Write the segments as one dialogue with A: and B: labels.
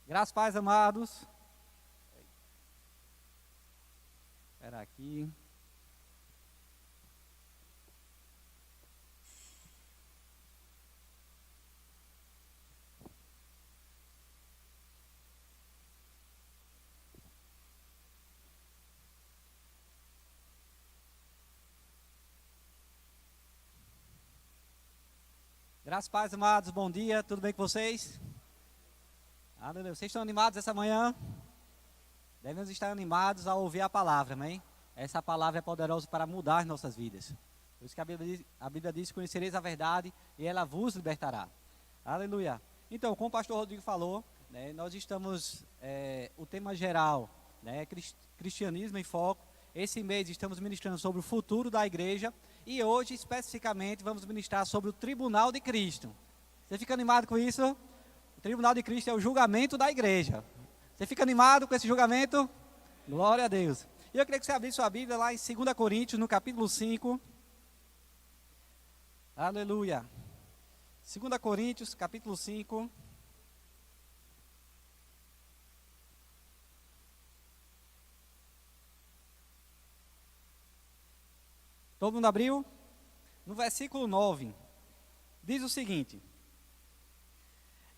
A: Graças, pais amados. Espera aqui. Graças, pais amados. Bom dia. Tudo bem com vocês? Aleluia. Vocês estão animados essa manhã? Devemos estar animados a ouvir a palavra, amém? Essa palavra é poderosa para mudar as nossas vidas. Por isso que a Bíblia diz: conhecereis a verdade e ela vos libertará. Aleluia. Então, como o pastor Rodrigo falou, né, nós estamos, o tema geral, né, cristianismo em foco. Esse mês estamos ministrando sobre o futuro da igreja e hoje, especificamente, vamos ministrar sobre o tribunal de Cristo. Você fica animado com isso? O tribunal de Cristo é o julgamento da igreja. Você fica animado com esse julgamento? Glória a Deus. E eu queria que você abrisse sua Bíblia lá em 2 Coríntios, no capítulo 5. Aleluia. 2 Coríntios, capítulo 5. Todo mundo abriu? No versículo 9, diz o seguinte: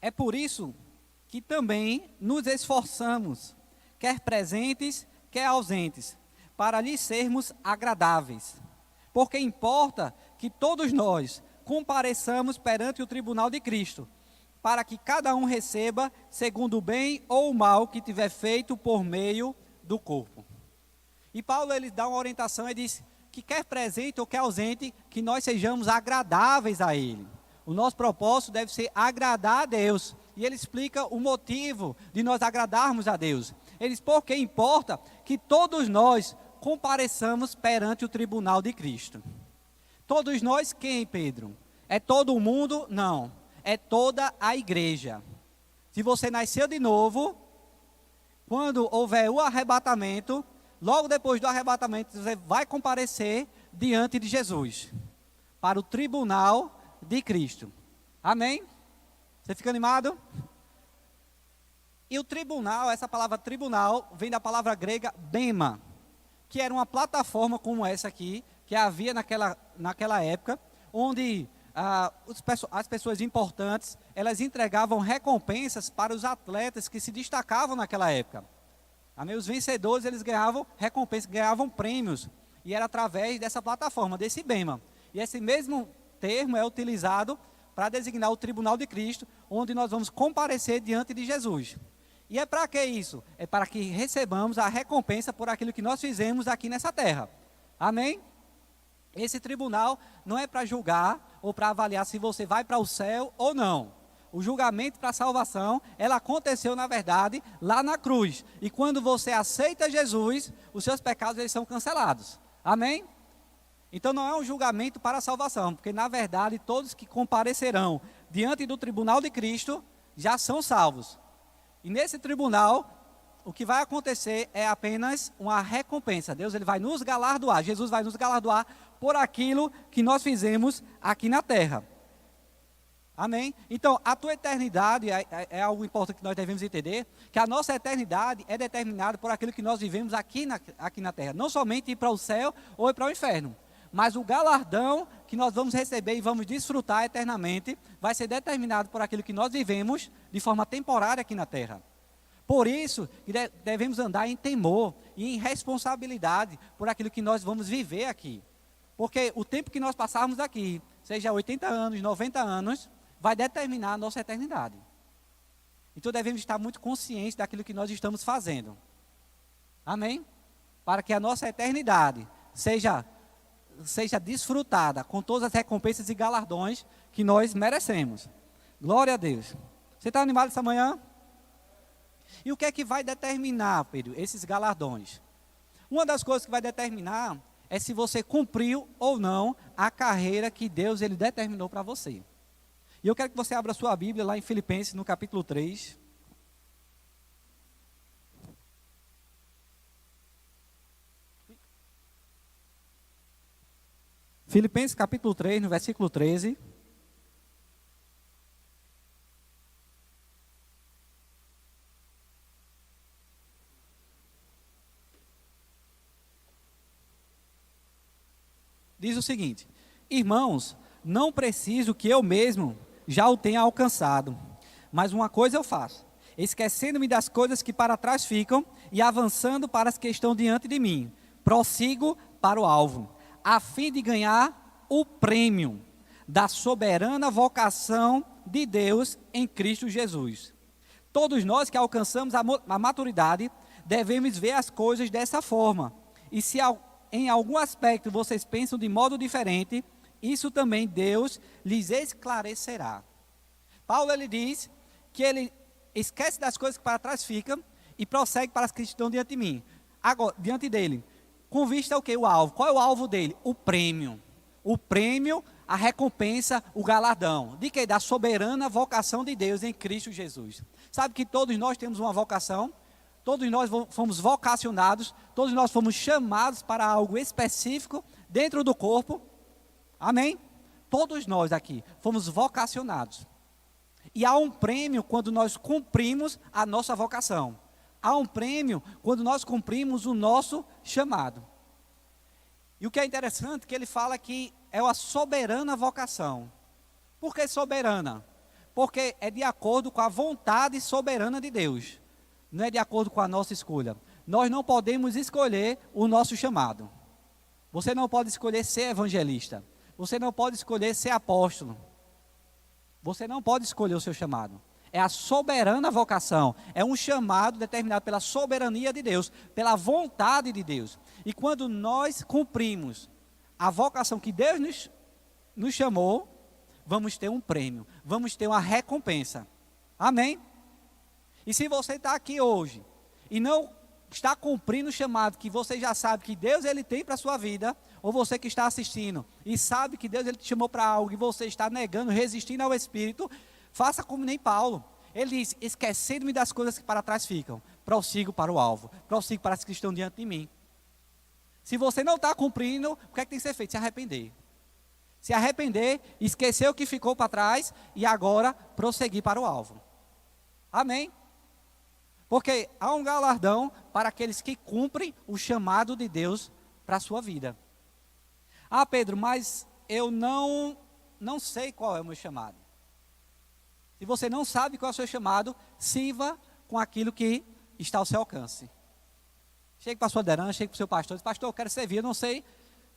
A: é por isso que também nos esforçamos, quer presentes, quer ausentes, para lhes sermos agradáveis. Porque importa que todos nós compareçamos perante o tribunal de Cristo, para que cada um receba segundo o bem ou o mal que tiver feito por meio do corpo. E Paulo, ele dá uma orientação e diz que quer presente ou quer ausente, que nós sejamos agradáveis a Ele. O nosso propósito deve ser agradar a Deus. E ele explica o motivo de nós agradarmos a Deus. Ele diz: porque importa que todos nós compareçamos perante o tribunal de Cristo. Todos nós quem, Pedro? É todo o mundo? Não. É toda a igreja. Se você nasceu de novo, quando houver o arrebatamento, logo depois do arrebatamento, você vai comparecer diante de Jesus, para o tribunal de Cristo. Amém? Você fica animado? E o tribunal, essa palavra tribunal, vem da palavra grega bema, que era uma plataforma como essa aqui, que havia naquela época, onde as pessoas importantes, elas entregavam recompensas para os atletas que se destacavam naquela época. Amém? Os vencedores, eles ganhavam recompensas, ganhavam prêmios, e era através dessa plataforma, desse bema. E esse mesmo termo é utilizado para designar o tribunal de Cristo, onde nós vamos comparecer diante de Jesus. E é para que isso? É para que recebamos a recompensa por aquilo que nós fizemos aqui nessa terra. Amém? Esse tribunal não é para julgar ou para avaliar se você vai para o céu ou não. O julgamento para a salvação, ela aconteceu na verdade lá na cruz. E quando você aceita Jesus, os seus pecados eles são cancelados. Amém? Então não é um julgamento para a salvação, porque na verdade todos que comparecerão diante do tribunal de Cristo já são salvos. E nesse tribunal, o que vai acontecer é apenas uma recompensa. Deus ele vai nos galardoar, Jesus vai nos galardoar por aquilo que nós fizemos aqui na terra. Amém? Então, a tua eternidade é algo importante que nós devemos entender, que a nossa eternidade é determinada por aquilo que nós vivemos aqui na terra. Não somente ir para o céu ou ir para o inferno, mas o galardão que nós vamos receber e vamos desfrutar eternamente vai ser determinado por aquilo que nós vivemos de forma temporária aqui na terra. Por isso, devemos andar em temor e em responsabilidade por aquilo que nós vamos viver aqui. Porque o tempo que nós passarmos aqui, seja 80 anos, 90 anos, vai determinar a nossa eternidade. Então devemos estar muito conscientes daquilo que nós estamos fazendo. Amém? Para que a nossa eternidade seja desfrutada com todas as recompensas e galardões que nós merecemos. Glória a Deus. Você está animado essa manhã? E o que é que vai determinar, Pedro, esses galardões? Uma das coisas que vai determinar é se você cumpriu ou não a carreira que Deus ele determinou para você. E eu quero que você abra a sua Bíblia lá em Filipenses, no capítulo 3. Filipenses, capítulo 3, no versículo 13. diz o seguinte: irmãos, não preciso que eu mesmo já o tenha alcançado, mas uma coisa eu faço, esquecendo-me das coisas que para trás ficam e avançando para as que estão diante de mim, prossigo para o alvo, a fim de ganhar o prêmio da soberana vocação de Deus em Cristo Jesus. Todos nós que alcançamos a maturidade devemos ver as coisas dessa forma. E se em algum aspecto vocês pensam de modo diferente, isso também Deus lhes esclarecerá. Paulo, ele diz que ele esquece das coisas que para trás ficam e prossegue para as que estão diante de mim. Agora, diante dele, com vista ao que? O alvo. Qual é o alvo dele? O prêmio. O prêmio, a recompensa, o galardão. De quê? Da soberana vocação de Deus em Cristo Jesus. Sabe que todos nós temos uma vocação? Todos nós fomos vocacionados, todos nós fomos chamados para algo específico dentro do corpo. Amém? Todos nós aqui fomos vocacionados. E há um prêmio quando nós cumprimos a nossa vocação. Há um prêmio quando nós cumprimos o nosso chamado. E o que é interessante é que ele fala que é a soberana vocação. Por que soberana? Porque é de acordo com a vontade soberana de Deus. Não é de acordo com a nossa escolha. Nós não podemos escolher o nosso chamado. Você não pode escolher ser evangelista. Você não pode escolher ser apóstolo. Você não pode escolher o seu chamado. É a soberana vocação. É um chamado determinado pela soberania de Deus, pela vontade de Deus. E quando nós cumprimos a vocação que Deus nos chamou, vamos ter um prêmio, vamos ter uma recompensa. Amém? E se você está aqui hoje e não está cumprindo o chamado que você já sabe que Deus ele tem para a sua vida, ou você que está assistindo e sabe que Deus ele te chamou para algo e você está negando, resistindo ao Espírito, faça como nem Paulo. Ele diz: esquecendo-me das coisas que para trás ficam, prossigo para o alvo, prossigo para as que estão diante de mim. Se você não está cumprindo, o que é que tem que ser feito? Se arrepender. Se arrepender, esquecer o que ficou para trás e agora prosseguir para o alvo. Amém? Porque há um galardão para aqueles que cumprem o chamado de Deus para a sua vida. Ah, Pedro, mas eu não sei qual é o meu chamado. Se você não sabe qual é o seu chamado, sirva com aquilo que está ao seu alcance. Chegue para a sua liderança, chegue para o seu pastor, diz: pastor, eu quero servir, eu não sei,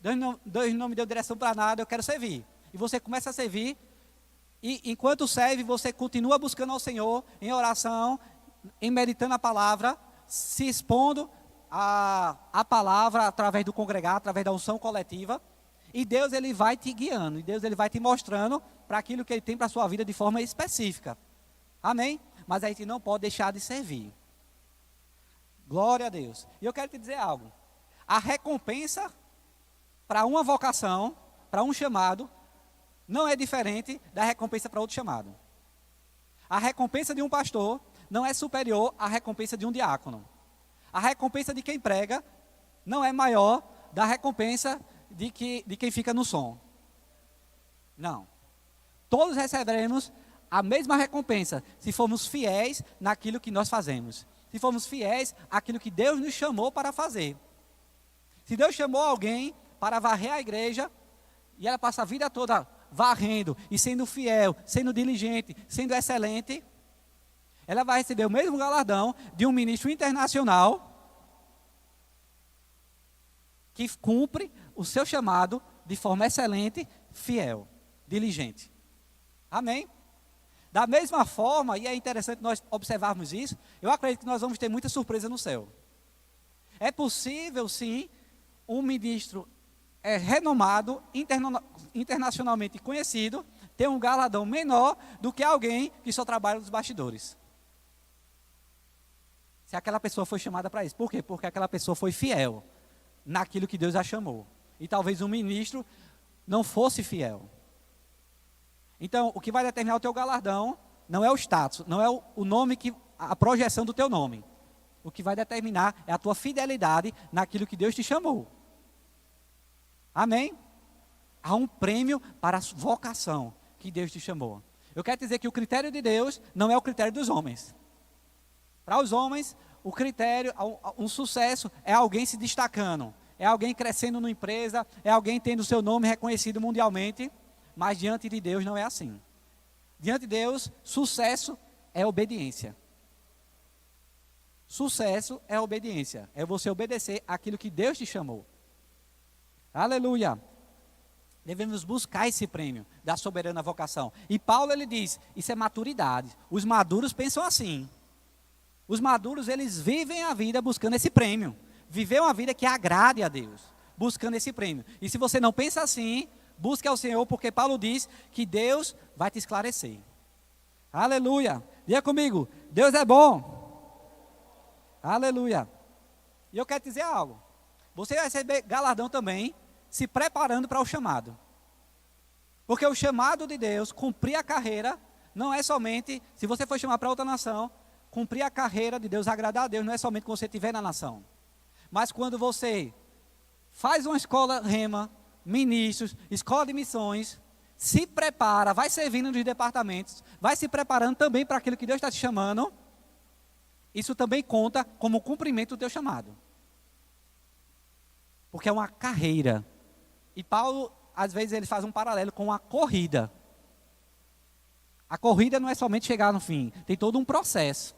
A: Deus não me deu direção para nada, eu quero servir. E você começa a servir, e enquanto serve, você continua buscando ao Senhor, em oração, em meditando a palavra, se expondo a palavra através do congregar, através da unção coletiva. E Deus ele vai te guiando, e Deus ele vai te mostrando para aquilo que Ele tem para a sua vida de forma específica. Amém? Mas a gente não pode deixar de servir. Glória a Deus. E eu quero te dizer algo. A recompensa para uma vocação, para um chamado, não é diferente da recompensa para outro chamado. A recompensa de um pastor não é superior à recompensa de um diácono. A recompensa de quem prega não é maior da recompensa de quem fica no som. Não. Todos receberemos a mesma recompensa se formos fiéis naquilo que nós fazemos. Se formos fiéis àquilo que Deus nos chamou para fazer. Se Deus chamou alguém para varrer a igreja, e ela passa a vida toda varrendo e sendo fiel, sendo diligente, sendo excelente, ela vai receber o mesmo galardão de um ministro internacional que cumpre o seu chamado de forma excelente, fiel, diligente. Amém? Da mesma forma, e é interessante nós observarmos isso, eu acredito que nós vamos ter muita surpresa no céu. É possível, sim, um ministro renomado, internacionalmente conhecido, ter um galardão menor do que alguém que só trabalha nos bastidores. Se aquela pessoa foi chamada para isso. Por quê? Porque aquela pessoa foi fiel naquilo que Deus a chamou. E talvez um ministro não fosse fiel. Então, o que vai determinar o teu galardão não é o status, não é o nome, a projeção do teu nome. O que vai determinar é a tua fidelidade naquilo que Deus te chamou. Amém? Há um prêmio para a vocação que Deus te chamou. Eu quero dizer que o critério de Deus não é o critério dos homens. Para os homens, o critério, um sucesso é alguém se destacando, é alguém crescendo numa empresa, é alguém tendo seu nome reconhecido mundialmente, mas diante de Deus não é assim. Diante de Deus, sucesso é obediência. Sucesso é obediência, é você obedecer aquilo que Deus te chamou. Aleluia! Devemos buscar esse prêmio da soberana vocação. E Paulo, ele diz, isso é maturidade. Os maduros pensam assim. Os maduros, eles vivem a vida buscando esse prêmio. Viver uma vida que agrade a Deus, buscando esse prêmio. E se você não pensa assim, busque ao Senhor, porque Paulo diz que Deus vai te esclarecer. Aleluia! Diga comigo, Deus é bom. Aleluia! E eu quero dizer algo. Você vai receber galardão também, se preparando para o chamado. Porque o chamado de Deus, cumprir a carreira, não é somente, se você for chamar para outra nação, cumprir a carreira de Deus, agradar a Deus, não é somente quando você estiver na nação. Mas quando você faz uma escola rema, ministros, escola de missões, se prepara, vai servindo nos departamentos, vai se preparando também para aquilo que Deus está te chamando, isso também conta como cumprimento do teu chamado. Porque é uma carreira. E Paulo, às vezes, ele faz um paralelo com a corrida. A corrida não é somente chegar no fim, tem todo um processo.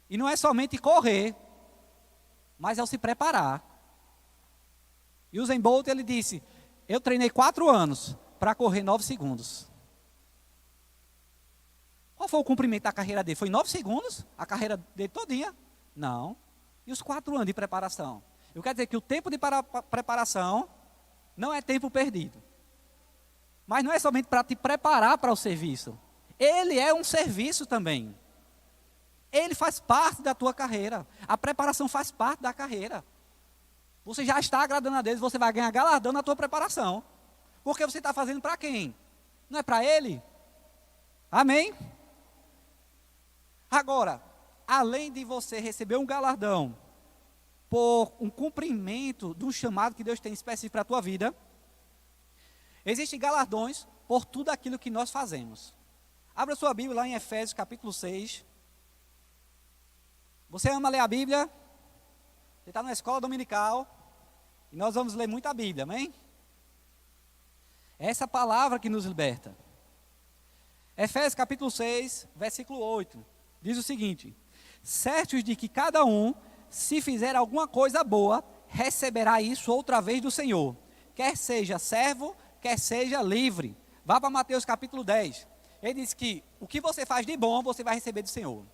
A: E não é somente correr, mas é o se preparar. E o Usain Bolt, ele disse, eu treinei 4 anos para correr 9 segundos. Qual foi o cumprimento da carreira dele? Foi 9 segundos? A carreira dele todinha? Não. E os 4 anos de preparação? Eu quero dizer que o tempo de preparação não é tempo perdido. Mas não é somente para te preparar para o serviço. Ele é um serviço também. Ele faz parte da tua carreira. A preparação faz parte da carreira. Você já está agradando a Deus, você vai ganhar galardão na tua preparação. Porque você está fazendo para quem? Não é para Ele? Amém? Agora, além de você receber um galardão por um cumprimento de um chamado que Deus tem específico para a tua vida, existem galardões por tudo aquilo que nós fazemos. Abra sua Bíblia lá em Efésios capítulo 6. Você ama ler a Bíblia? Você está na escola dominical e nós vamos ler muito a Bíblia, amém? É essa palavra que nos liberta. Efésios capítulo 6, versículo 8, diz o seguinte: certos de que cada um, se fizer alguma coisa boa, receberá isso outra vez do Senhor, quer seja servo, quer seja livre. Vá para Mateus capítulo 10. Ele diz que o que você faz de bom, você vai receber do Senhor.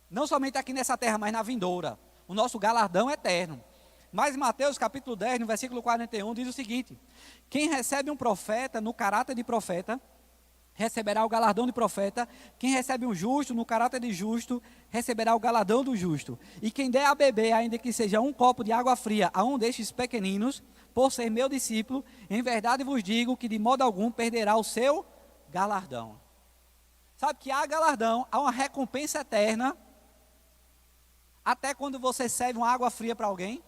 A: Não somente aqui nessa terra, mas na vindoura. O nosso galardão é eterno. Mas Mateus capítulo 10, no versículo 41, diz o seguinte: quem recebe um profeta no caráter de profeta, receberá o galardão de profeta. Quem recebe um justo no caráter de justo, receberá o galardão do justo. E quem der a beber, ainda que seja um copo de água fria, a um destes pequeninos, por ser meu discípulo, em verdade vos digo que de modo algum perderá o seu galardão. Sabe que há galardão, há uma recompensa eterna, até quando você serve uma água fria para alguém.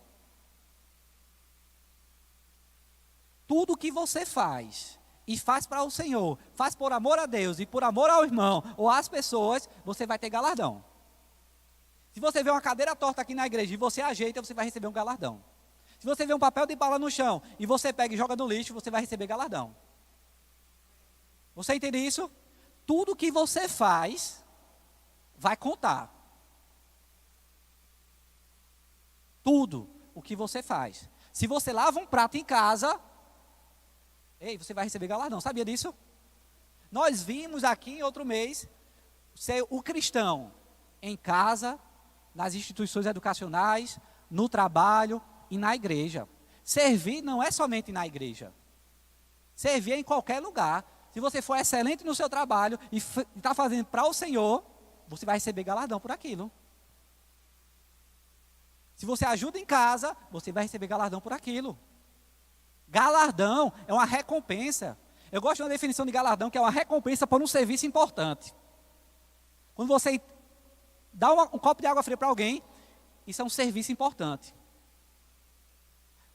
A: Tudo que você faz, e faz para o Senhor, faz por amor a Deus e por amor ao irmão ou às pessoas, você vai ter galardão. Se você vê uma cadeira torta aqui na igreja e você ajeita, você vai receber um galardão. Se você vê um papel de bala no chão e você pega e joga no lixo, você vai receber galardão. Você entende isso? Tudo que você faz vai contar. Tudo o que você faz. Se você lava um prato em casa, você vai receber galardão. Sabia disso? Nós vimos aqui em outro mês ser o cristão em casa, nas instituições educacionais, no trabalho e na igreja. Servir não é somente na igreja. Servir é em qualquer lugar. Se você for excelente no seu trabalho e está fazendo para o Senhor, você vai receber galardão por aquilo. Se você ajuda em casa, você vai receber galardão por aquilo. Galardão é uma recompensa. Eu gosto de uma definição de galardão, que é uma recompensa por um serviço importante. Quando você dá um copo de água fria para alguém, isso é um serviço importante.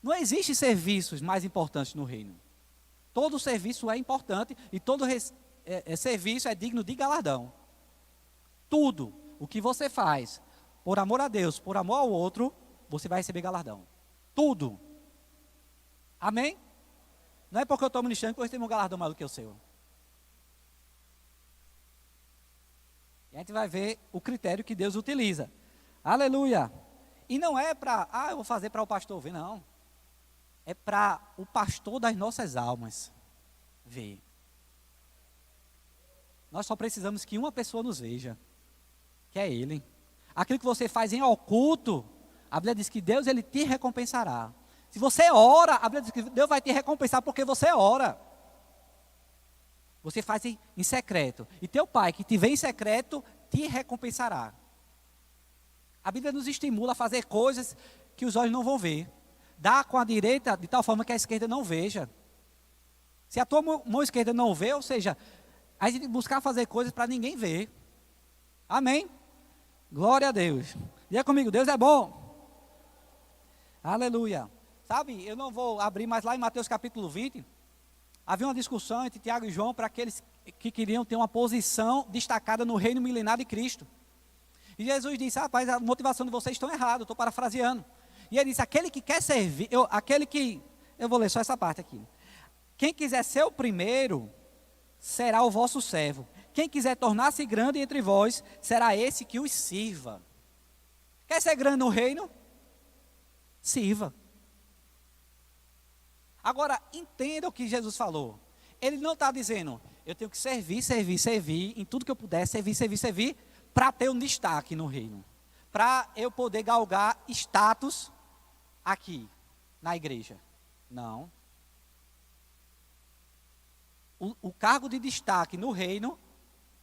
A: Não existe serviços mais importantes no reino. Todo serviço é importante e todo serviço é digno de galardão. Tudo o que você faz por amor a Deus, por amor ao outro, você vai receber galardão. Tudo. Amém? Não é porque eu estou ministrando que eu tenho um galardão maior do que o seu. E a gente vai ver o critério que Deus utiliza. Aleluia. E não é para, eu vou fazer para o pastor ver, não. É para o pastor das nossas almas ver. Nós só precisamos que uma pessoa nos veja, que é Ele. Aquilo que você faz em oculto, a Bíblia diz que Deus, Ele te recompensará. Se você ora, a Bíblia diz que Deus vai te recompensar porque você ora. Você faz em secreto. E teu Pai, que te vê em secreto, te recompensará. A Bíblia nos estimula a fazer coisas que os olhos não vão ver. Dá com a direita de tal forma que a esquerda não veja. Se a tua mão esquerda não vê, ou seja, a gente buscar fazer coisas para ninguém ver. Amém? Glória a Deus. Diga comigo, Deus é bom. Aleluia. Sabe, eu não vou abrir, mas lá em Mateus capítulo 20, havia uma discussão entre Tiago e João para aqueles que queriam ter uma posição destacada no reino milenar de Cristo. E Jesus disse, rapaz, a motivação de vocês estão errada, estou parafraseando. E ele disse, aquele que quer servir, eu vou ler só essa parte aqui. Quem quiser ser o primeiro, será o vosso servo. Quem quiser tornar-se grande entre vós, será esse que os sirva. Quer ser grande no reino? Sirva. Agora, entenda o que Jesus falou. Ele não está dizendo, eu tenho que servir, em tudo que eu puder, servir, para ter um destaque no reino. Para eu poder galgar status aqui, na igreja. Não. O cargo de destaque no reino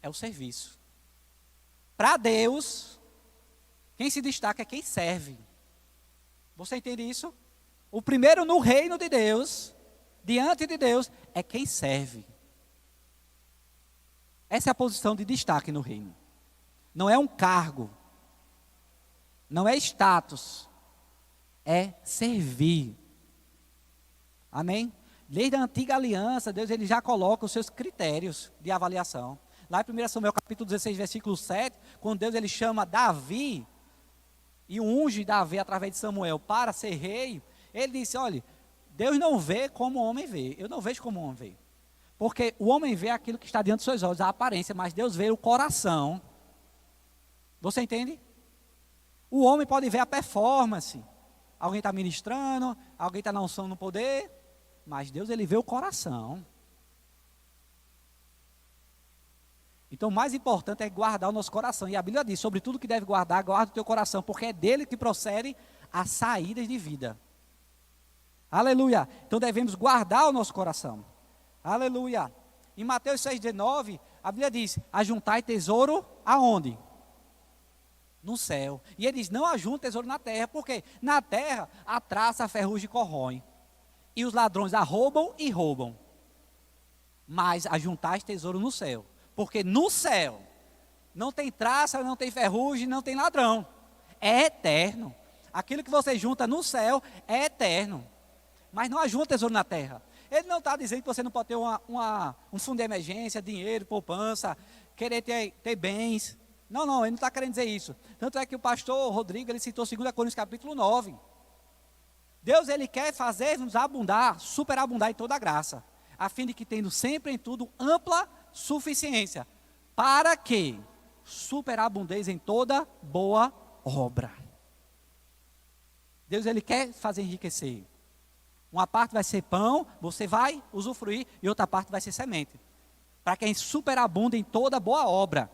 A: é o serviço. Para Deus, quem se destaca é quem serve. Você entende isso? O primeiro no reino de Deus, diante de Deus, é quem serve. Essa é a posição de destaque no reino. Não é um cargo, não é status, é servir. Amém? Desde a antiga aliança, Deus ele já coloca os seus critérios de avaliação. Lá em 1 Samuel capítulo 16, versículo 7, quando Deus ele chama Davi, e unge Davi através de Samuel para ser rei, ele disse, olha, Deus não vê como o homem vê, eu não vejo como o homem vê. Porque o homem vê aquilo que está diante dos seus olhos, a aparência, mas Deus vê o coração. Você entende? O homem pode ver a performance. Alguém está ministrando, alguém está na unção no poder, mas Deus ele vê o coração. Então o mais importante é guardar o nosso coração. E a Bíblia diz, sobre tudo que deve guardar, guarda o teu coração, porque é dele que procede as saídas de vida. Aleluia. Então devemos guardar o nosso coração. Aleluia. Em Mateus 6,19, a Bíblia diz, ajuntai tesouro aonde? No céu. E ele diz, não ajunte tesouro na terra, porque na terra a traça, a ferrugem corrói. E os ladrões arrombam e roubam. Mas ajuntais tesouro no céu. Porque no céu não tem traça, não tem ferrugem, não tem ladrão. É eterno. Aquilo que você junta no céu é eterno. Mas não ajunta tesouro na terra. Ele não está dizendo que você não pode ter um fundo de emergência, dinheiro, poupança, querer ter bens. Não, ele não está querendo dizer isso. Tanto é que o pastor Rodrigo, ele citou 2 Coríntios capítulo 9. Deus, ele quer fazer-nos abundar, superabundar em toda a graça, a fim de que, tendo sempre em tudo ampla suficiência, para que superabundeis em toda boa obra. Deus, ele quer fazer enriquecer. Uma parte vai ser pão, você vai usufruir, e outra parte vai ser semente. Para que superabunde em toda boa obra.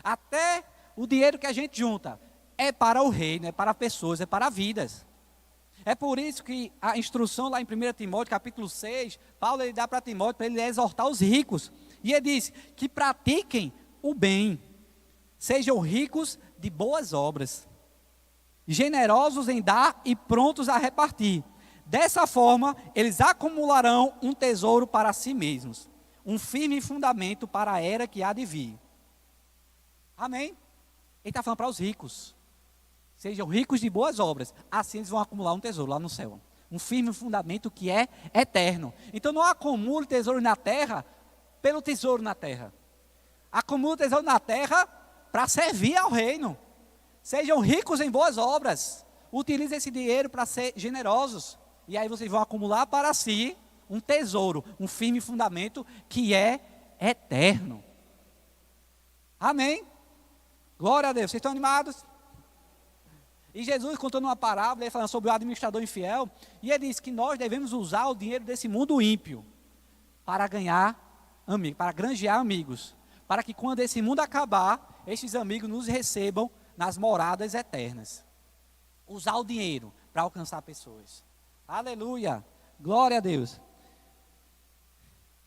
A: Até o dinheiro que a gente junta é para o reino, é para pessoas, é para vidas. É por isso que a instrução lá em 1 Timóteo, capítulo 6, Paulo ele dá para Timóteo, para ele exortar os ricos. E ele diz que pratiquem o bem, sejam ricos de boas obras, generosos em dar e prontos a repartir. Dessa forma, eles acumularão um tesouro para si mesmos, um firme fundamento para a era que há de vir. Amém? Ele está falando para os ricos. Sejam ricos de boas obras. Assim eles vão acumular um tesouro lá no céu. Um firme fundamento que é eterno. Então não acumule tesouro na terra pelo tesouro na terra. Acumule tesouro na terra para servir ao reino. Sejam ricos em boas obras. Utilize esse dinheiro para ser generosos. E aí vocês vão acumular para si um tesouro, um firme fundamento que é eterno. Amém? Glória a Deus. Vocês estão animados? E Jesus contando uma parábola, ele falando sobre o administrador infiel, e ele diz que nós devemos usar o dinheiro desse mundo ímpio para ganhar amigos, para granjear amigos, para que quando esse mundo acabar, esses amigos nos recebam nas moradas eternas. Usar o dinheiro para alcançar pessoas. Aleluia! Glória a Deus.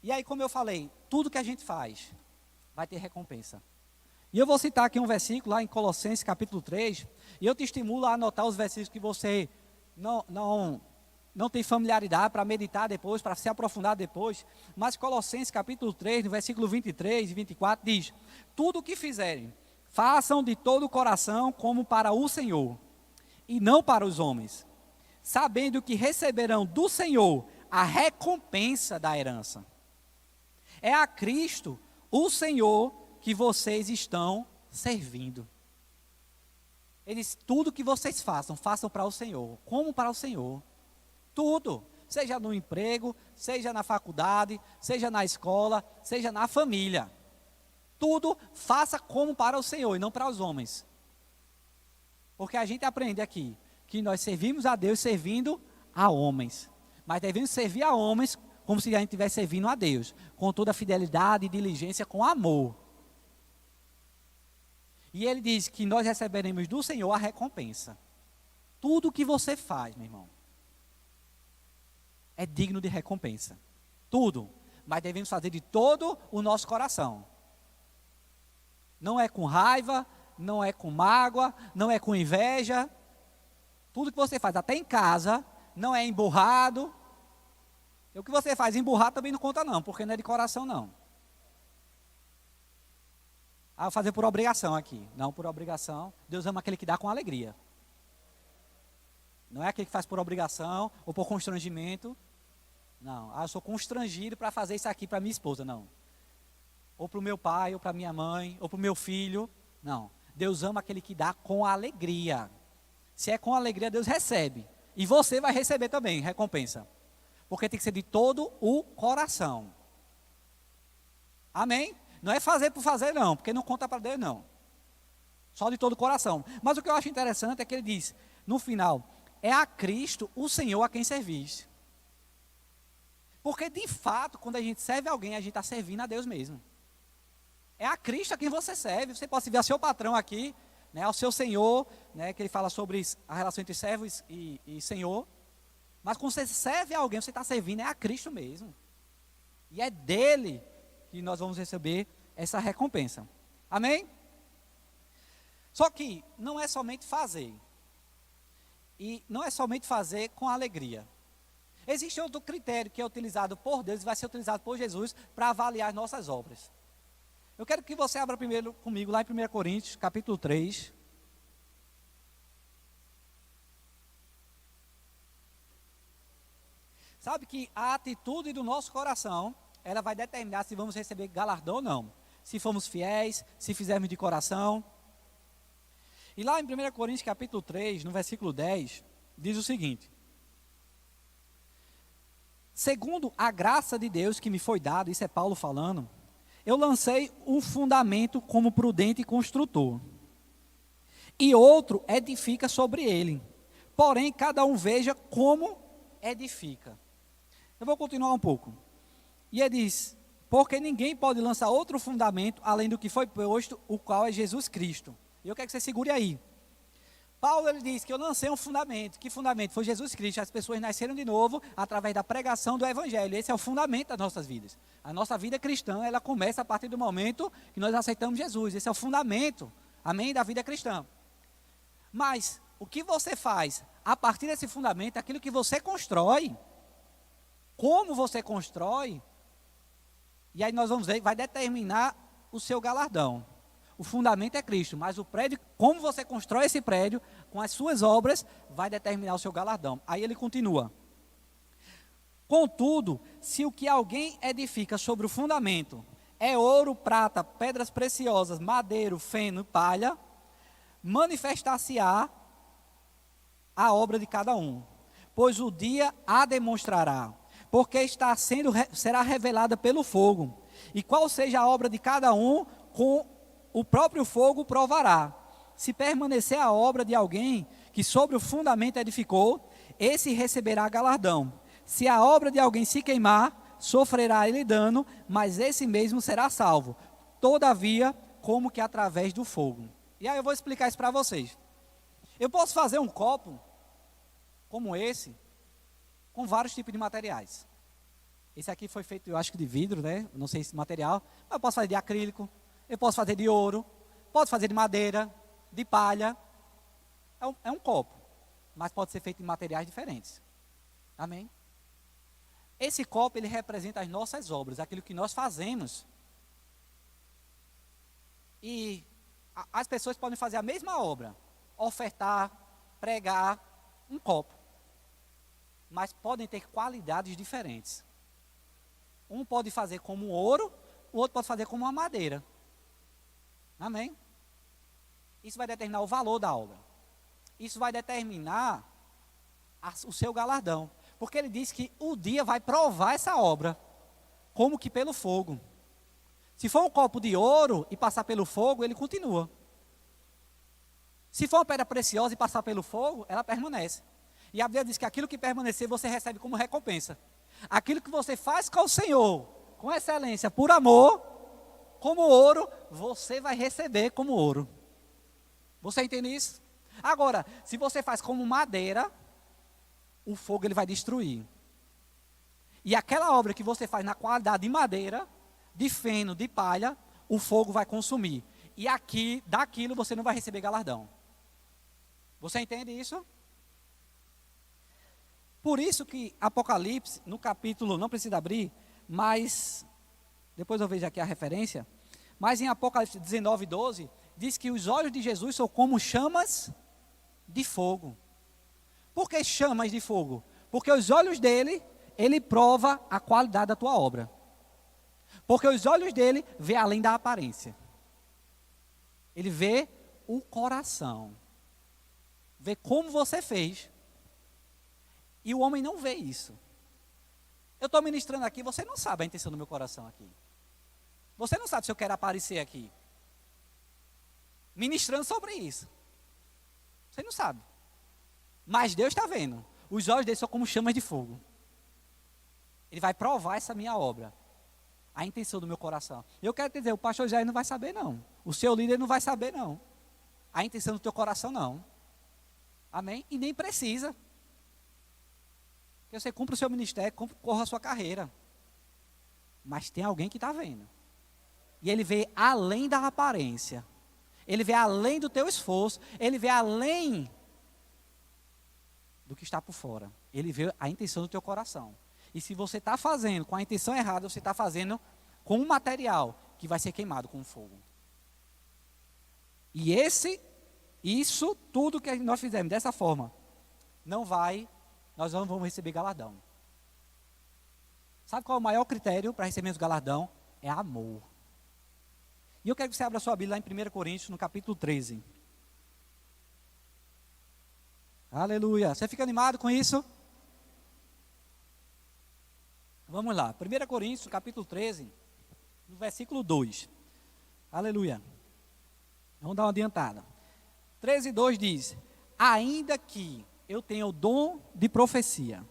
A: E aí, como eu falei, tudo que a gente faz vai ter recompensa. E eu vou citar aqui um versículo lá em Colossenses capítulo 3, e eu te estimulo a anotar os versículos que você não tem familiaridade para meditar depois, para se aprofundar depois. Mas Colossenses capítulo 3, no versículo 23 e 24 diz: tudo o que fizerem, façam de todo o coração como para o Senhor, e não para os homens, sabendo que receberão do Senhor a recompensa da herança. É a Cristo, o Senhor, que vocês estão servindo. Ele diz, tudo que vocês façam, façam para o Senhor. Como para o Senhor? Tudo. Seja no emprego, seja na faculdade, seja na escola, seja na família. Tudo faça como para o Senhor e não para os homens. Porque a gente aprende aqui que nós servimos a Deus servindo a homens. Mas devemos servir a homens como se a gente estivesse servindo a Deus. Com toda a fidelidade e diligência, com amor. E ele diz que nós receberemos do Senhor a recompensa. Tudo que você faz, meu irmão, é digno de recompensa. Tudo. Mas devemos fazer de todo o nosso coração. Não é com raiva, não é com mágoa, não é com inveja. Tudo que você faz, até em casa, não é emburrado. E o que você faz emburrado também não conta não, porque não é de coração não. Ah, vou fazer por obrigação aqui. Não por obrigação. Deus ama aquele que dá com alegria. Não é aquele que faz por obrigação ou por constrangimento. Não. Ah, eu sou constrangido para fazer isso aqui para minha esposa. Não. Ou para o meu pai, ou para minha mãe, ou para o meu filho. Não. Deus ama aquele que dá com alegria. Se é com alegria, Deus recebe. E você vai receber também recompensa. Porque tem que ser de todo o coração. Amém? Não é fazer por fazer não, porque não conta para Deus não. Só de todo o coração. Mas o que eu acho interessante é que ele diz, no final, é a Cristo, o Senhor, a quem servis. Porque de fato, quando a gente serve alguém, a gente está servindo a Deus mesmo. É a Cristo a quem você serve. Você pode servir ao seu patrão aqui, né, ao seu Senhor, né, que ele fala sobre a relação entre servos e Senhor. Mas quando você serve a alguém, você está servindo, é a Cristo mesmo. E é dele que nós vamos receber essa recompensa. Amém? Só que não é somente fazer. E não é somente fazer com alegria. Existe outro critério que é utilizado por Deus e vai ser utilizado por Jesus para avaliar as nossas obras. Eu quero que você abra primeiro comigo lá em 1 Coríntios, capítulo 3. Sabe que a atitude do nosso coração, ela vai determinar se vamos receber galardão ou não. Se formos fiéis, se fizermos de coração. E lá em 1 Coríntios capítulo 3, no versículo 10, diz o seguinte: segundo a graça de Deus que me foi dada, isso é Paulo falando, eu lancei um fundamento como prudente construtor, e outro edifica sobre ele. Porém, cada um veja como edifica. Eu vou continuar um pouco. E ele diz, porque ninguém pode lançar outro fundamento além do que foi posto, o qual é Jesus Cristo. E eu quero que você segure aí. Paulo, ele diz que eu lancei um fundamento. Que fundamento? Foi Jesus Cristo. As pessoas nasceram de novo através da pregação do Evangelho. Esse é o fundamento das nossas vidas. A nossa vida cristã, ela começa a partir do momento que nós aceitamos Jesus. Esse é o fundamento, amém, da vida cristã. Mas, o que você faz a partir desse fundamento, aquilo que você constrói, como você constrói, e aí nós vamos ver, vai determinar o seu galardão. O fundamento é Cristo, mas o prédio, como você constrói esse prédio, com as suas obras, vai determinar o seu galardão. Aí ele continua. Contudo, se o que alguém edifica sobre o fundamento é ouro, prata, pedras preciosas, madeiro, feno, palha, manifestar-se-á a obra de cada um, pois o dia a demonstrará, porque será revelada pelo fogo, e qual seja a obra de cada um, com o próprio fogo provará. Se permanecer a obra de alguém que sobre o fundamento edificou, esse receberá galardão. Se a obra de alguém se queimar, sofrerá ele dano, mas esse mesmo será salvo, todavia, como que através do fogo. E aí eu vou explicar isso para vocês. Eu posso fazer um copo, como esse, com vários tipos de materiais. Esse aqui foi feito, eu acho que de vidro, né? Não sei esse material. Mas eu posso fazer de acrílico, eu posso fazer de ouro, posso fazer de madeira, de palha. É um copo, mas pode ser feito de materiais diferentes. Amém? Esse copo, ele representa as nossas obras, aquilo que nós fazemos. E as pessoas podem fazer a mesma obra, ofertar, pregar, um copo. Mas podem ter qualidades diferentes. Um pode fazer como ouro, o outro pode fazer como uma madeira. Amém? Isso vai determinar o valor da obra. Isso vai determinar o seu galardão. Porque ele diz que o dia vai provar essa obra, como que pelo fogo. Se for um copo de ouro e passar pelo fogo, ele continua. Se for uma pedra preciosa e passar pelo fogo, ela permanece. E a Bíblia diz que aquilo que permanecer, você recebe como recompensa. Aquilo que você faz com o Senhor, com excelência, por amor, como ouro, você vai receber como ouro. Você entende isso? Agora, se você faz como madeira, o fogo ele vai destruir. E aquela obra que você faz na qualidade de madeira, de feno, de palha, o fogo vai consumir. E aqui, daquilo você não vai receber galardão. Você entende isso? Por isso que Apocalipse, no capítulo, não precisa abrir, mas, depois eu vejo aqui a referência, mas em Apocalipse 19:12, diz que os olhos de Jesus são como chamas de fogo. Por que chamas de fogo? Porque os olhos dele, ele prova a qualidade da tua obra. Porque os olhos dele vê além da aparência. Ele vê o coração. Vê como você fez. E o homem não vê isso. Eu estou ministrando aqui, você não sabe a intenção do meu coração aqui. Você não sabe se eu quero aparecer aqui. Ministrando sobre isso. Você não sabe. Mas Deus está vendo. Os olhos dele são como chamas de fogo. Ele vai provar essa minha obra. A intenção do meu coração. Eu quero te dizer, o pastor Jair não vai saber não. O seu líder não vai saber não. A intenção do teu coração não. Amém? E nem precisa. Porque você cumpre o seu ministério, corra a sua carreira. Mas tem alguém que está vendo. E ele vê além da aparência. Ele vê além do teu esforço. Ele vê além do que está por fora. Ele vê a intenção do teu coração. E se você está fazendo com a intenção errada, você está fazendo com um material que vai ser queimado com fogo. E isso tudo que nós fizermos dessa forma, nós não vamos receber galardão. Sabe qual é o maior critério para recebermos galardão? É amor. E eu quero que você abra sua Bíblia lá em 1 Coríntios, no capítulo 13. Aleluia. Você fica animado com isso? Vamos lá. 1 Coríntios, capítulo 13, no versículo 2. Aleluia. Vamos dar uma adiantada. 13:2 diz: ainda que eu tenha o dom de profecia,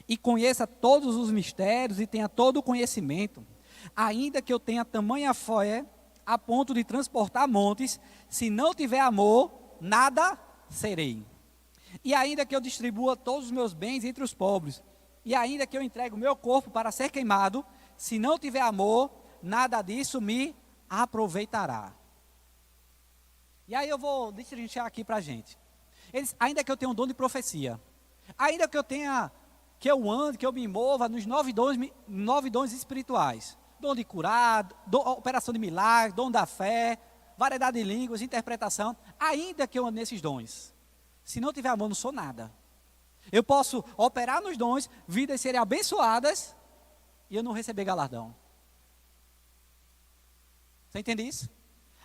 A: e conheça todos os mistérios, e tenha todo o conhecimento, ainda que eu tenha tamanha fé, a ponto de transportar montes, se não tiver amor, nada serei. E ainda que eu distribua todos os meus bens entre os pobres, e ainda que eu entregue o meu corpo para ser queimado, se não tiver amor, nada disso me aproveitará. E aí eu vou destrinchar aqui para a gente. Ainda que eu tenha um dom de profecia, ainda que eu ande, que eu me mova nos 9 dons espirituais, dom de curar, operação de milagres, dom da fé, variedade de línguas, interpretação, ainda que eu ande nesses dons, se não tiver amor, não sou nada. Eu posso operar nos dons, vidas serem abençoadas, e eu não receber galardão. Você entende isso?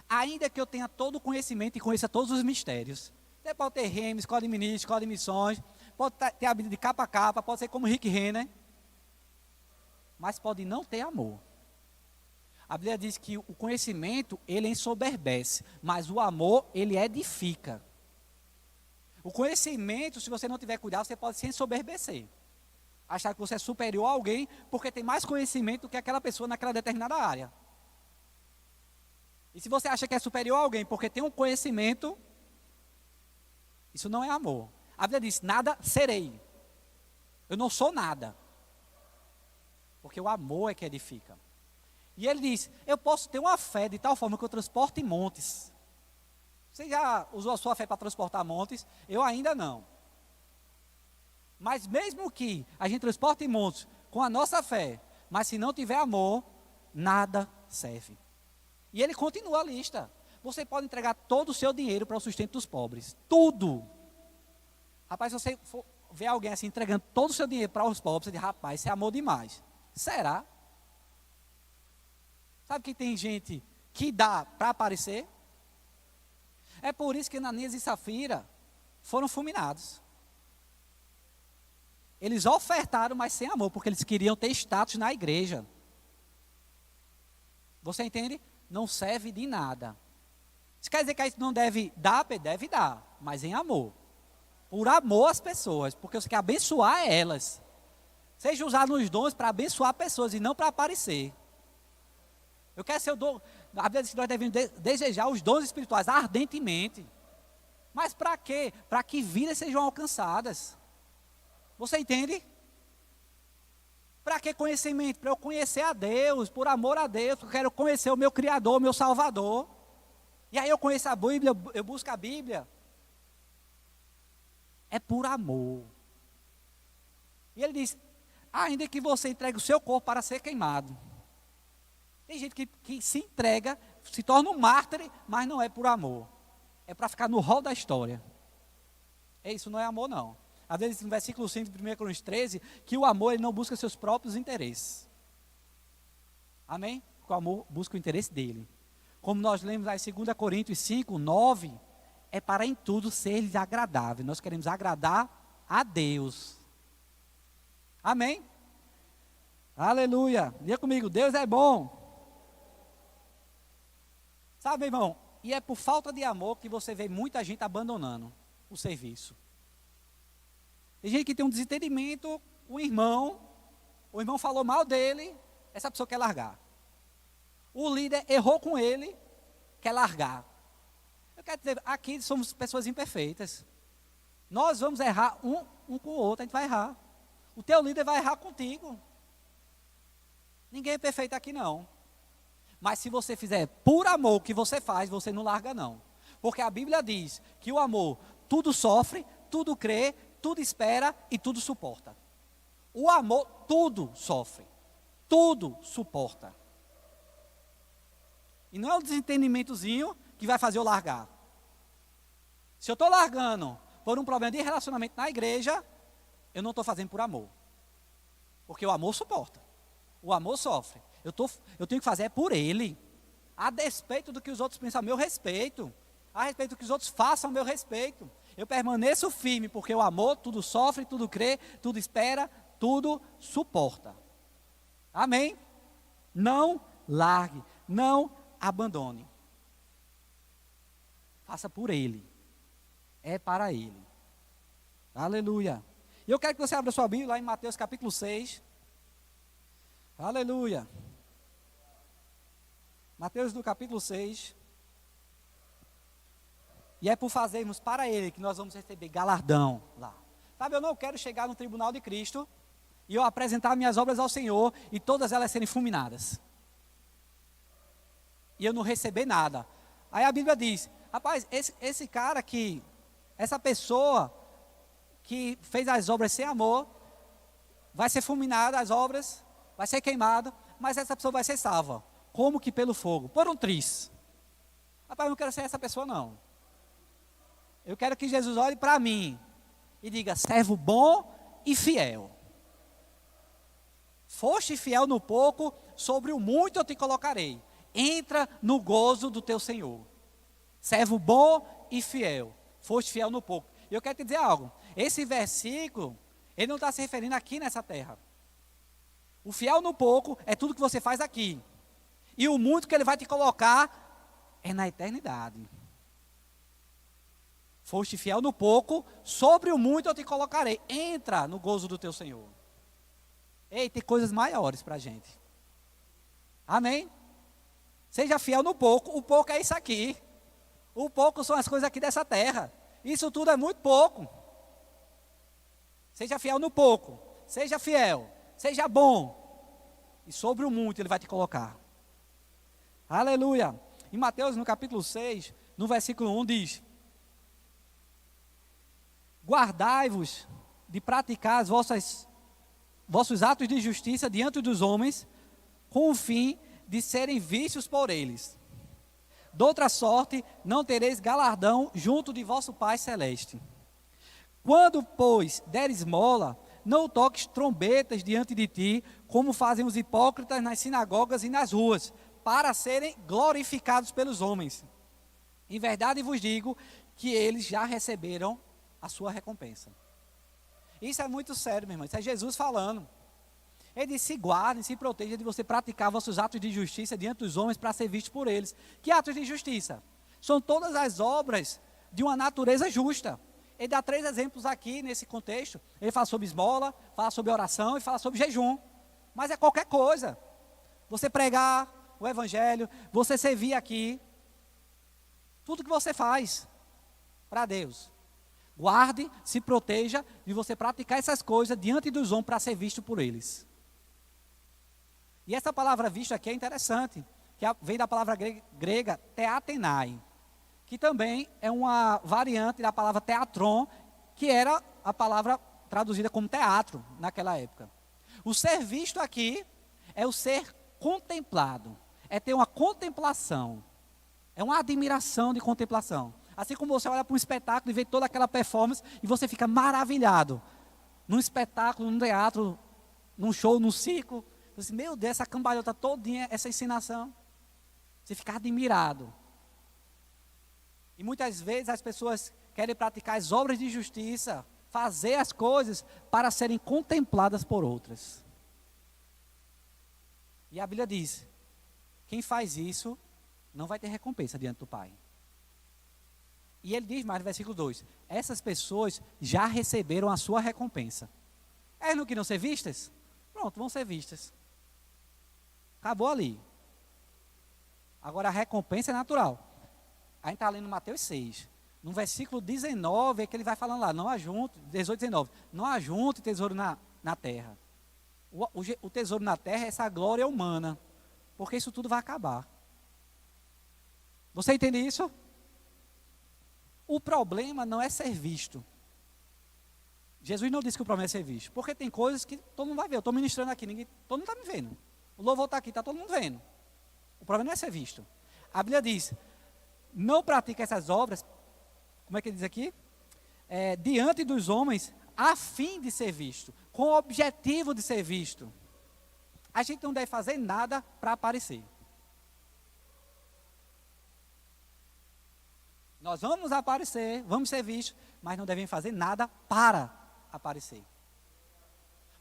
A: Ainda que eu tenha todo o conhecimento e conheça todos os mistérios. Você pode ter rema, escola de ministros, escola de missões, pode ter a Bíblia de capa a capa, pode ser como Rick Renner, mas pode não ter amor. A Bíblia diz que o conhecimento, ele ensoberbece, mas o amor, ele edifica. O conhecimento, se você não tiver cuidado, você pode se ensoberbecer. Achar que você é superior a alguém, porque tem mais conhecimento do que aquela pessoa naquela determinada área. E se você acha que é superior a alguém porque tem um conhecimento, isso não é amor. A Bíblia diz, nada serei. Eu não sou nada. Porque o amor é que edifica. E ele diz, eu posso ter uma fé de tal forma que eu transporte montes. Você já usou a sua fé para transportar montes? Eu ainda não. Mas mesmo que a gente transporte montes com a nossa fé, mas se não tiver amor, nada serve. E ele continua a lista. Você pode entregar todo o seu dinheiro para o sustento dos pobres. Tudo. Rapaz, se você for ver alguém assim entregando todo o seu dinheiro para os pobres, você diz, rapaz, isso é amor demais. Será? Sabe que tem gente que dá para aparecer? É por isso que Ananias e Safira foram fulminados. Eles ofertaram, mas sem amor, porque eles queriam ter status na igreja. Você entende? Não serve de nada. Isso quer dizer que a gente não deve dar? Deve dar, mas em amor. Por amor às pessoas, porque você quer abençoar elas. Seja usado nos dons para abençoar pessoas e não para aparecer. Eu quero ser o dom. A Bíblia diz que nós devemos desejar os dons espirituais ardentemente. Mas para quê? Para que vidas sejam alcançadas. Você entende? Para que conhecimento? Para eu conhecer a Deus, por amor a Deus, porque eu quero conhecer o meu Criador, o meu Salvador. E aí eu conheço a Bíblia, eu busco a Bíblia. É por amor. E ele diz, ainda que você entregue o seu corpo para ser queimado. Tem gente que se entrega, se torna um mártir, mas não é por amor. É para ficar no rol da história. Isso não é amor, não. Às vezes, no versículo 5 de 1 Coríntios 13, que o amor ele não busca seus próprios interesses. Amém? Porque o amor busca o interesse dele. Como nós lemos lá em 2 Coríntios 5, 9, é para em tudo ser-lhes agradável. Nós queremos agradar a Deus. Amém? Aleluia. Diga comigo, Deus é bom. Sabe, irmão, e é por falta de amor que você vê muita gente abandonando o serviço. Tem gente que tem um desentendimento, o irmão falou mal dele, essa pessoa quer largar. O líder errou com ele, quer largar. Eu quero dizer, aqui somos pessoas imperfeitas. Nós vamos errar um com o outro, a gente vai errar. O teu líder vai errar contigo. Ninguém é perfeito aqui não. Mas se você fizer por amor o que você faz, você não larga não. Porque a Bíblia diz que o amor tudo sofre, tudo crê, tudo espera e tudo suporta. O amor tudo sofre, tudo suporta. E não é um desentendimentozinho que vai fazer eu largar. Se eu estou largando por um problema de relacionamento na igreja, eu não estou fazendo por amor. Porque o amor suporta, o amor sofre. Eu tenho que fazer por ele, a despeito do que os outros pensam a meu respeito, a respeito do que os outros façam a meu respeito. Eu permaneço firme, porque o amor tudo sofre, tudo crê, tudo espera, tudo suporta. Amém? Não largue, não abandone. Faça por ele. É para ele. Aleluia. E eu quero que você abra sua Bíblia lá em Mateus capítulo 6. Aleluia. Mateus do capítulo 6. E é por fazermos para ele que nós vamos receber galardão lá. Sabe, eu não quero chegar no tribunal de Cristo e eu apresentar minhas obras ao Senhor e todas elas serem fulminadas. E eu não receber nada. Aí a Bíblia diz, rapaz, esse cara que, essa pessoa que fez as obras sem amor, vai ser fulminada as obras, vai ser queimada, mas essa pessoa vai ser salva. Como que pelo fogo? Por um triz. Rapaz, eu não quero ser essa pessoa não. Eu quero que Jesus olhe para mim e diga, servo bom e fiel. Foste fiel no pouco, sobre o muito eu te colocarei. Entra no gozo do teu Senhor. Servo bom e fiel. foste fiel no pouco. E eu quero te dizer algo. Esse versículo, ele não está se referindo aqui nessa terra. O fiel no pouco é tudo que você faz aqui. E o muito que ele vai te colocar é na eternidade. Foste fiel no pouco, sobre o muito eu te colocarei. Entra no gozo do teu Senhor. Ei, tem coisas maiores para a gente. Amém? Seja fiel no pouco. O pouco é isso aqui. O pouco são as coisas aqui dessa terra. Isso tudo é muito pouco. Seja fiel no pouco. Seja fiel. Seja bom. E sobre o muito ele vai te colocar. Aleluia. Em Mateus, no capítulo 6, no versículo 1 diz: guardai-vos de praticar vossos atos de justiça diante dos homens, com o fim de serem vistos por eles. Doutra sorte, não tereis galardão junto de vosso Pai Celeste. Quando, pois, deres esmola, não toques trombetas diante de ti, como fazem os hipócritas nas sinagogas e nas ruas, para serem glorificados pelos homens. Em verdade vos digo que eles já receberam a sua recompensa. Isso é muito sério, meu irmão. Isso é Jesus falando. Ele disse: se guardem, se protejam de você praticar vossos atos de justiça diante dos homens para ser visto por eles. Que atos de justiça? São todas as obras de uma natureza justa. Ele dá 3 exemplos aqui nesse contexto. Ele fala sobre esmola, fala sobre oração e fala sobre jejum. Mas é qualquer coisa. Você pregar o evangelho, você servir aqui. Tudo que você faz para Deus. Guarde, se proteja de você praticar essas coisas diante dos homens para ser visto por eles. E essa palavra visto aqui é interessante, que vem da palavra grega teatenai, que também é uma variante da palavra teatron, que era a palavra traduzida como teatro naquela época. O ser visto aqui é o ser contemplado, é ter uma contemplação, é uma admiração de contemplação. Assim como você olha para um espetáculo e vê toda aquela performance e você fica maravilhado. Num espetáculo, num teatro, num show, num circo. Você diz: meu Deus, essa cambalhota todinha, essa ensinação. Você fica admirado. E muitas vezes as pessoas querem praticar as obras de justiça, fazer as coisas para serem contempladas por outras. E a Bíblia diz: quem faz isso não vai ter recompensa diante do Pai. E ele diz mais no versículo 2: essas pessoas já receberam a sua recompensa. Elas não queriam ser vistas? Pronto, vão ser vistas. Acabou ali. Agora a recompensa é natural. A gente está lendo Mateus 6. No versículo 19 é que ele vai falando lá: não ajunte, 18, 19. Não ajunte tesouro na terra. O tesouro na terra é essa glória humana. Porque isso tudo vai acabar. Você entende isso? O problema não é ser visto. Jesus não disse que o problema é ser visto. Porque tem coisas que todo mundo vai ver. Eu estou ministrando aqui, todo mundo está me vendo. O louvor está aqui, está todo mundo vendo. O problema não é ser visto. A Bíblia diz: não pratique essas obras, como é que ele diz aqui? Diante dos homens, a fim de ser visto. Com o objetivo de ser visto. A gente não deve fazer nada para aparecer. Nós vamos aparecer, vamos ser vistos, mas não devemos fazer nada para aparecer.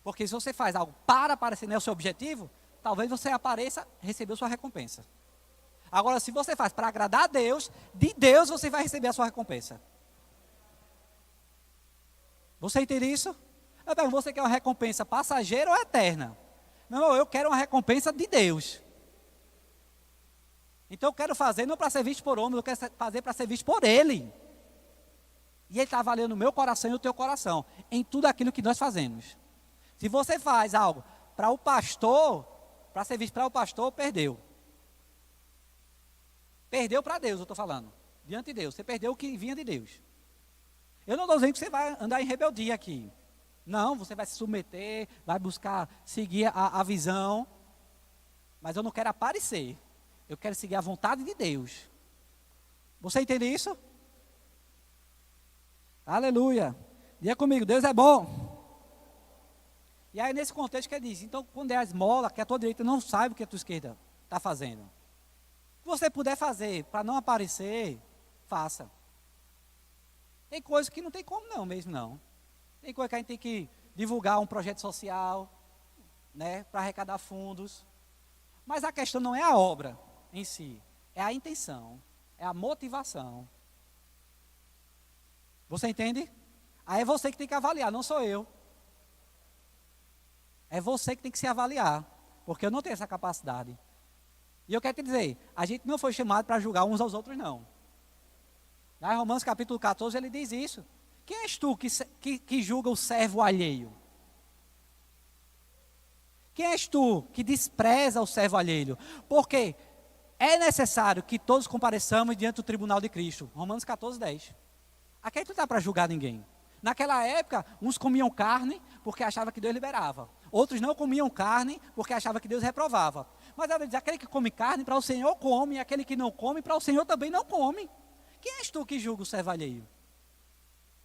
A: Porque se você faz algo para aparecer, não é o seu objetivo, talvez você apareça, recebeu sua recompensa. Agora, se você faz para agradar a Deus, de Deus você vai receber a sua recompensa. Você entende isso? Eu pergunto: você quer uma recompensa passageira ou eterna? Não, eu quero uma recompensa de Deus. Então eu quero fazer não para ser visto por homem, eu quero fazer para ser visto por Ele. E Ele está avaliando o meu coração e o teu coração, em tudo aquilo que nós fazemos. Se você faz algo para o pastor, para ser visto para o pastor, perdeu. Perdeu para Deus, eu estou falando. Diante de Deus, você perdeu o que vinha de Deus. Eu não estou dizendo que você vai andar em rebeldia aqui. Não, você vai se submeter, vai buscar seguir a visão. Mas eu não quero aparecer. Eu quero seguir a vontade de Deus. Você entende isso? Aleluia. Diga comigo: Deus é bom. E aí nesse contexto que ele diz: então quando é a esmola, que a tua direita não saiba o que a tua esquerda está fazendo. O que você puder fazer para não aparecer, faça. Tem coisas que não tem como não mesmo não. Tem coisa que a gente tem que divulgar um projeto social, né, para arrecadar fundos. Mas a questão não é a obra em si, é a intenção, é a motivação. Você entende? Aí é você que tem que avaliar, não sou eu. É você que tem que se avaliar, porque eu não tenho essa capacidade. E eu quero te dizer, a gente não foi chamado para julgar uns aos outros, não. Lá em Romanos capítulo 14 ele diz isso. Quem és tu que julga o servo alheio? Quem és tu que despreza o servo alheio? Porque é necessário que todos compareçamos diante do tribunal de Cristo. Romanos 14, 10. Aqui não está para julgar ninguém. Naquela época, uns comiam carne porque achavam que Deus liberava. Outros não comiam carne porque achavam que Deus reprovava. Mas ela diz, aquele que come carne, para o Senhor come, e aquele que não come, para o Senhor também não come. Quem és tu que julga o servo alheio?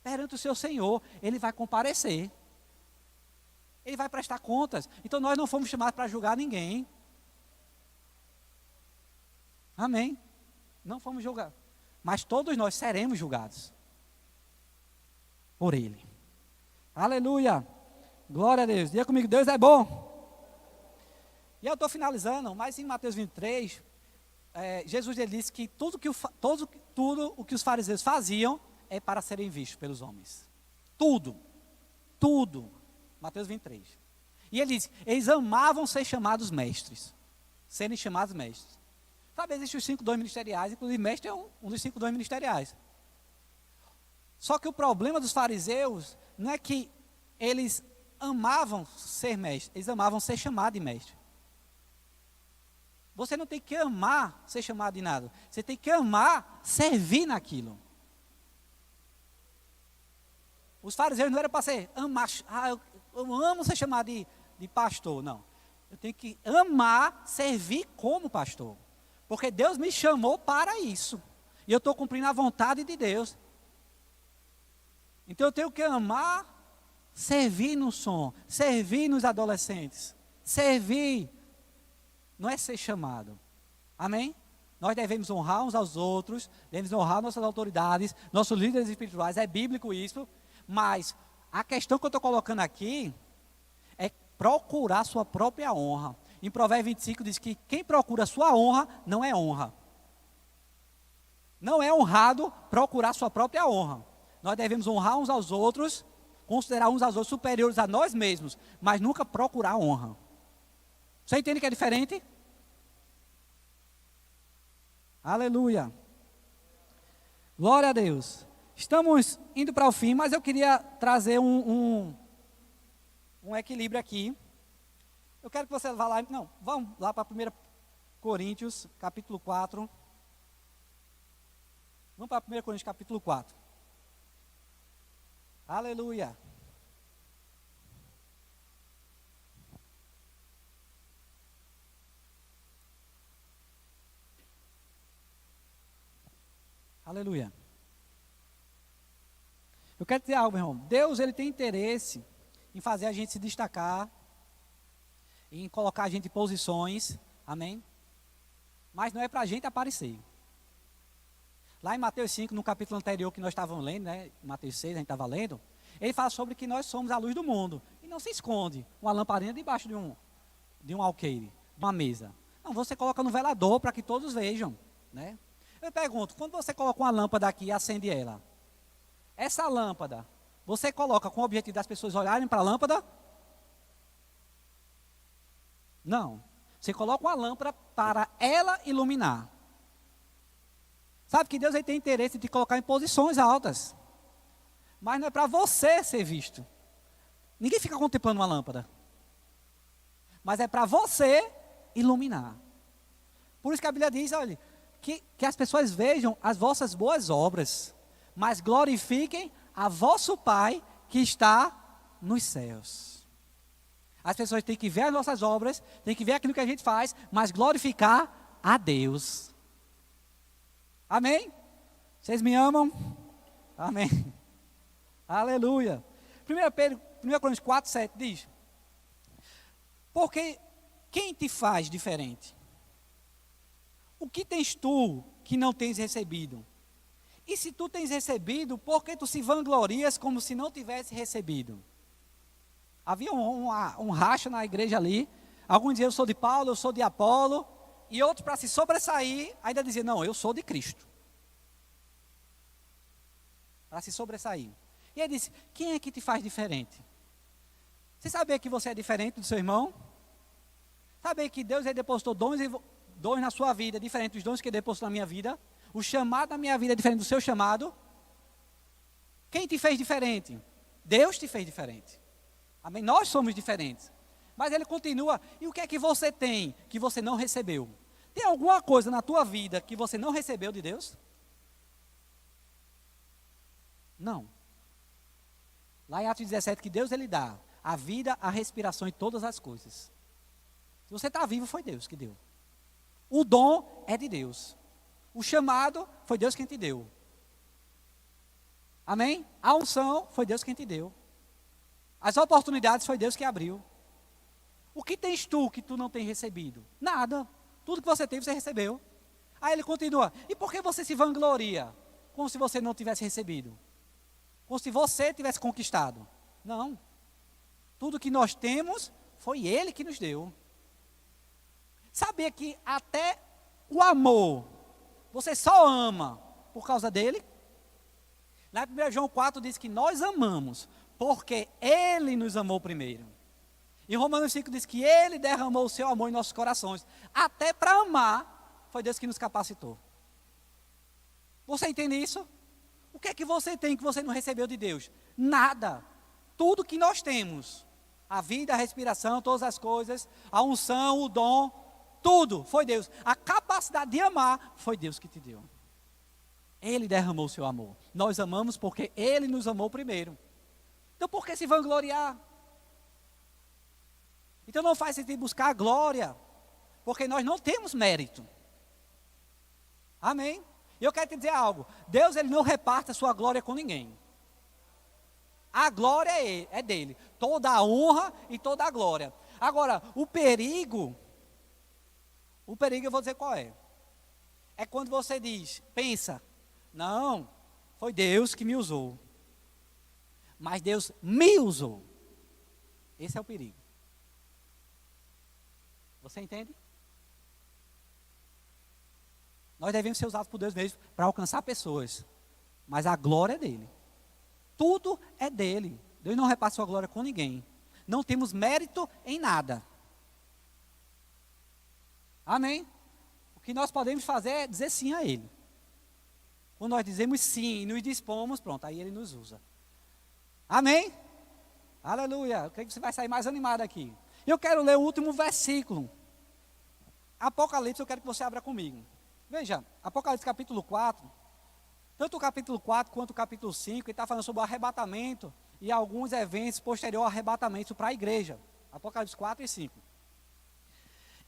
A: Perante o seu Senhor, ele vai comparecer. Ele vai prestar contas. Então nós não fomos chamados para julgar ninguém. Amém? Não fomos julgar. Mas todos nós seremos julgados por Ele. Aleluia. Glória a Deus. Diga comigo, Deus é bom. E eu estou finalizando, mas em Mateus 23, Jesus ele disse que tudo o que os fariseus faziam é para serem vistos pelos homens. Tudo. Mateus 23. E ele diz, eles amavam ser chamados mestres. Serem chamados mestres. Sabe, existem os 5 dons ministeriais, inclusive mestre é um dos 5 dons ministeriais. Só que o problema dos fariseus não é que eles amavam ser mestres, eles amavam ser chamados de mestre. Você não tem que amar ser chamado de nada, você tem que amar servir naquilo. Os fariseus não eram para ser amar, eu amo ser chamado de pastor, não. Eu tenho que amar servir como pastor, porque Deus me chamou para isso, e eu estou cumprindo a vontade de Deus. Então eu tenho que amar, servir no som, servir nos adolescentes, servir, não é ser chamado, amém? Nós devemos honrar uns aos outros, devemos honrar nossas autoridades, nossos líderes espirituais, é bíblico isso, mas a questão que eu estou colocando aqui é procurar sua própria honra. Em Provérbios 25 diz que quem procura sua honra não é honra. Não é honrado procurar sua própria honra. Nós devemos honrar uns aos outros, considerar uns aos outros superiores a nós mesmos, mas nunca procurar honra. Você entende que é diferente? Aleluia. Glória a Deus. Estamos indo para o fim, mas eu queria trazer um equilíbrio aqui. Eu quero que você vá lá, vamos lá para 1 Coríntios, capítulo 4. Vamos para 1 Coríntios, capítulo 4. Aleluia. Aleluia. Eu quero dizer algo, meu irmão. Deus, ele tem interesse em fazer a gente se destacar, em colocar a gente em posições, amém? Mas não é para a gente aparecer. Lá em Mateus 5, no capítulo anterior que nós estávamos lendo, né? Mateus 6, a gente estava lendo, ele fala sobre que nós somos a luz do mundo. E não se esconde uma lamparina debaixo de um alqueire, de uma mesa. Não, você coloca no velador para que todos vejam, né? Eu pergunto, quando você coloca uma lâmpada aqui e acende ela, essa lâmpada, você coloca com o objetivo das pessoas olharem para a lâmpada? Não. Você coloca uma lâmpada para ela iluminar. Sabe que Deus ele tem interesse de colocar em posições altas. Mas não é para você ser visto. Ninguém fica contemplando uma lâmpada. Mas é para você iluminar. Por isso que a Bíblia diz, olha, que as pessoas vejam as vossas boas obras, mas glorifiquem a vosso Pai que está nos céus. As pessoas têm que ver as nossas obras, têm que ver aquilo que a gente faz, mas glorificar a Deus. Amém? Vocês me amam? Amém. Aleluia. 1 Coríntios 4, 7 diz: porque quem te faz diferente? O que tens tu que não tens recebido? E se tu tens recebido, por que tu se vanglorias como se não tivesse recebido? Havia um racha na igreja ali. Alguns diziam, eu sou de Paulo, eu sou de Apolo. E outros, para se sobressair, ainda diziam, não, eu sou de Cristo. Para se sobressair. E ele disse, quem é que te faz diferente? Você sabia que você é diferente do seu irmão? Sabia que Deus depositou dons na sua vida, diferente dos dons que Ele depositou na minha vida? O chamado da minha vida é diferente do seu chamado? Quem te fez diferente? Deus te fez diferente. Amém? Nós somos diferentes. Mas ele continua, e o que é que você tem que você não recebeu? Tem alguma coisa na tua vida que você não recebeu de Deus? Não. Lá em Atos 17, que Deus ele dá a vida, a respiração e todas as coisas. Se você está vivo, foi Deus que deu. O dom é de Deus. O chamado foi Deus quem te deu. Amém? A unção foi Deus quem te deu. As oportunidades foi Deus que abriu. O que tens tu que tu não tens recebido? Nada. Tudo que você teve, você recebeu. Aí ele continua. E por que você se vangloria? Como se você não tivesse recebido. Como se você tivesse conquistado. Não. Tudo que nós temos, foi Ele que nos deu. Sabia que até o amor, você só ama por causa dele? Lá em 1 João 4 diz que nós amamos, porque Ele nos amou primeiro. Em Romanos 5 diz que Ele derramou o seu amor em nossos corações. Até para amar, foi Deus que nos capacitou. Você entende isso? O que é que você tem que você não recebeu de Deus? Nada. Tudo que nós temos, a vida, a respiração, todas as coisas, a unção, o dom, tudo foi Deus. A capacidade de amar foi Deus que te deu. Ele derramou o seu amor. Nós amamos porque Ele nos amou primeiro. Então por que se vangloriar? Então não faz sentido buscar a glória, porque nós não temos mérito. Amém? E eu quero te dizer algo. Deus ele não reparte a sua glória com ninguém. A glória é dele. Toda a honra e toda a glória. Agora, o perigo eu vou dizer qual é. É quando você diz, pensa, não, foi Deus que me usou. Mas Deus me usou. Esse é o perigo. Você entende? Nós devemos ser usados por Deus mesmo para alcançar pessoas. Mas a glória é dele. Tudo é dele. Deus não reparte sua glória com ninguém. Não temos mérito em nada. Amém? O que nós podemos fazer é dizer sim a ele. Quando nós dizemos sim e nos dispomos, pronto, aí ele nos usa. Amém? Aleluia. Eu creio que você vai sair mais animado aqui. Eu quero ler o último versículo. Apocalipse, eu quero que você abra comigo. Veja, Apocalipse capítulo 4, tanto o capítulo 4 quanto o capítulo 5, ele está falando sobre o arrebatamento e alguns eventos posterior ao arrebatamento para a igreja. Apocalipse 4 e 5.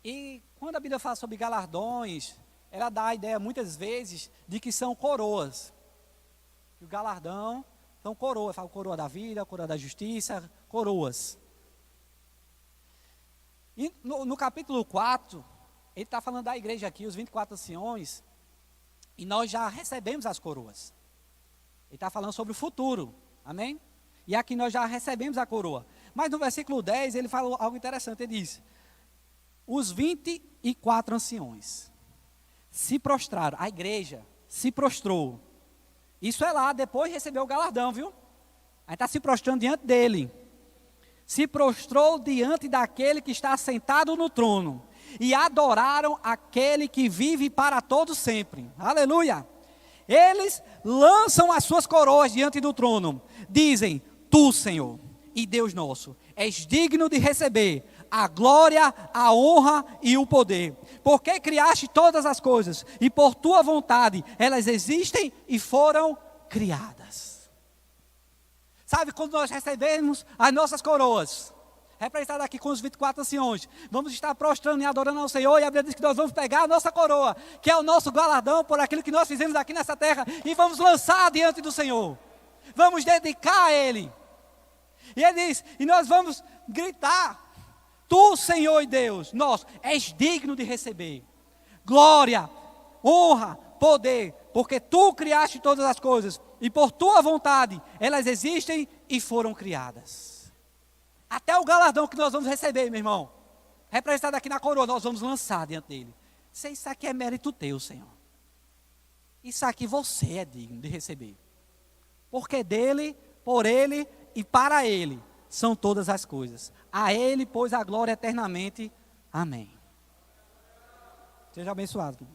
A: E quando a Bíblia fala sobre galardões, ela dá a ideia muitas vezes de que são coroas. E o galardão são coroas, fala coroa da vida, coroa da justiça, coroas. E no capítulo 4, ele está falando da igreja aqui, os 24 anciões, e nós já recebemos as coroas. Ele está falando sobre o futuro, amém? E aqui nós já recebemos a coroa. Mas no versículo 10, ele fala algo interessante, ele diz, os 24 anciões se prostraram, a igreja se prostrou. Isso é lá, depois recebeu o galardão, viu? Aí está se prostrando diante dele. Se prostrou diante daquele que está sentado no trono. E adoraram aquele que vive para todo sempre. Aleluia! Eles lançam as suas coroas diante do trono. Dizem, tu, Senhor, e Deus nosso, és digno de receber a glória, a honra e o poder. Porque criaste todas as coisas, e por tua vontade elas existem e foram criadas. Sabe, quando nós recebemos as nossas coroas, representadas aqui com os 24 anciões, vamos estar prostrando e adorando ao Senhor, e a Bíblia diz que nós vamos pegar a nossa coroa, que é o nosso galardão por aquilo que nós fizemos aqui nessa terra, e vamos lançar diante do Senhor. Vamos dedicar a Ele. E Ele diz, e nós vamos gritar, tu, Senhor e Deus, nosso, és digno de receber glória, honra, poder, Porque tu criaste todas as coisas, e por tua vontade elas existem e foram criadas. Até o galardão que nós vamos receber, meu irmão, representado aqui na coroa, nós vamos lançar diante dele. Isso aqui é mérito teu, Senhor. Isso aqui você é digno de receber. Porque dele, por ele e para ele são todas as coisas. A ele, pois, a glória eternamente. Amém. Seja abençoado.